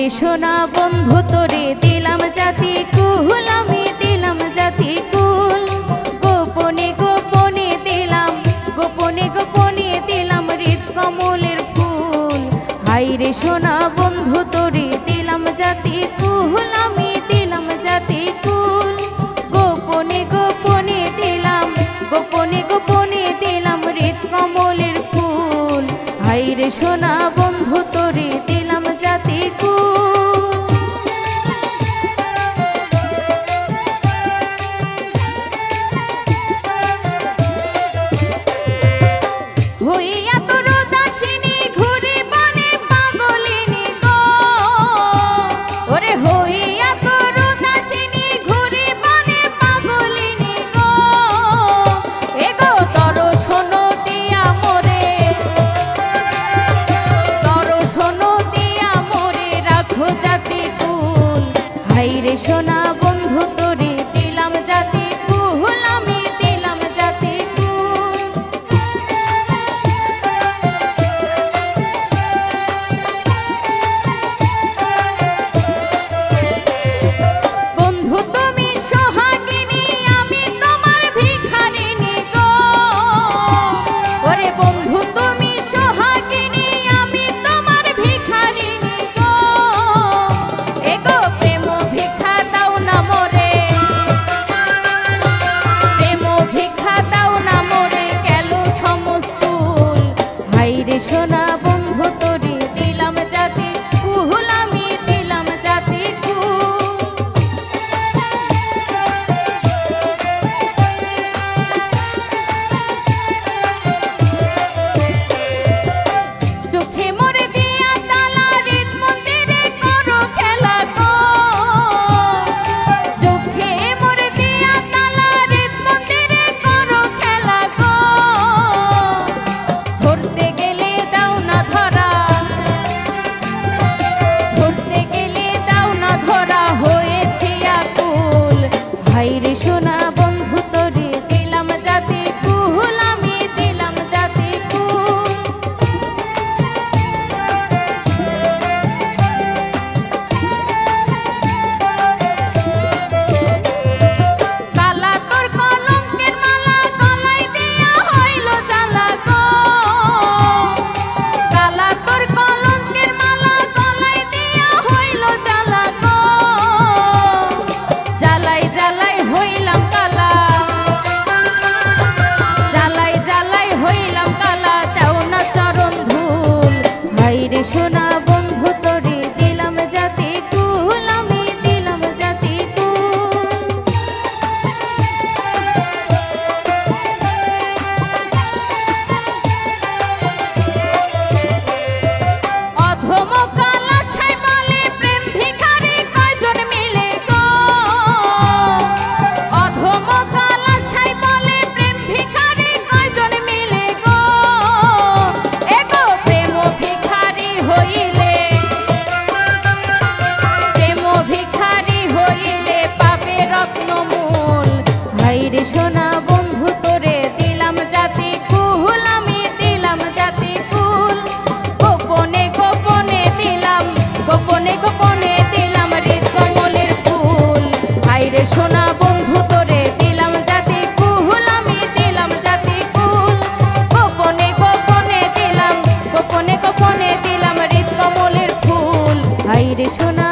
হাইরে সোনা বন্ধু তোরে দিলাম জাতি কুল, আমি দিলাম জাতি কুল। গোপনে গোপনে দিলাম, গোপনে গোপনে দিলাম হৃদ কমলের ফুল। হাইরে সোনা বন্ধু তোরে দিলাম জাতি কুল, আমি দিলাম জাতি কুল। গোপনে গোপনে দিলাম, গোপনে গোপনে দিলাম হৃদ কমলের ফুল। হাইরে সোনা বন্ধু তোরে দিলাম জাতি কুল। হইয়া তোর দাসিনী ঘুরি বনে পাগলিনী গো, ওরে হইয়া তোর দাসিনী ঘুরি বনে পাগলিনী গো। এগো তর শোনো দিয়া মোরে, তর শোনো দিয়া মোরে রাখো জাতি কুল। হাইরে সোনা বন্ধু তোরে দিলাম জাতি কুল, আমি দিলাম জাতি কুল। বন্ধু তুমি সোহাগিনী, আমি তোমার ভিখারিনী গো, ওরে বন্ধু তুমি সোহাগিনী, আমি তোমার ভিখারিনী গো। এগো প্রেম ভিক্ষা দাও না মোরে, প্রেম ভিক্ষা দাও না মোরে গেল সমস্তুল। হাইরে সোনা বন্ধু তোরে দিলাম জাতি কুল, আমি দিলাম জাতি কুল। চোখে মোরে দিয়া তালা হৃদ মন্দিরে করো খেলা গো, চোখে মোরে দিয়া তালা হৃদ মন্দিরে করো খেলা গো। ধরতে গেলে দাও না ধরা, ধরতে গেলে দাও না ধরা হয়েছে আকুল। হাইরে সোনা বন্ধু তোরে দিলাম জাতি কুল, আমি দিলাম জাতি কুল। কালা তোর কলঙ্কের মালা গলায় দিয়া হইল জ্বালা গো, কালা তোর কলঙ্কের মালা গলায় দিয়া হইল জ্বালা গো। জ্বালাই জ্বালাই হইলাম কালা, জ্বালাই জ্বালাই হইলাম কালা, দেও না চরণ ধুল। হাইরে সোনা বন্ধু তোরে দিলাম জাতি কুল, আমি দিলাম জাতি কুল। অধম কালা সাই বলে প্রেম ভিখারি কয়জন মিলে গো, অধম কালা সাই বলে প্রেম ভিখারি কয়জন মিলে গো। এগো প্রেম ভিখারি হইলে, প্রেম ভিখারি হইলে পাবে রত্নমূল। হাইরে সোনা বন্ধু তোরে দিলাম জাতি কুল, আমি দিলাম জাতি কুল। গোপনে গোপনে দিলাম, গোপনে গোপনে দিলাম হৃদ কমলের ফুল। হাইরে সোনা বন্ধু তোরে দিলাম জাতি কুল, আমি দিলাম জাতি কুল। গোপনে গোপনে দিলাম, গোপনে গোপনে দিলাম হৃদ কমলের ফুল। হাইরে সোনা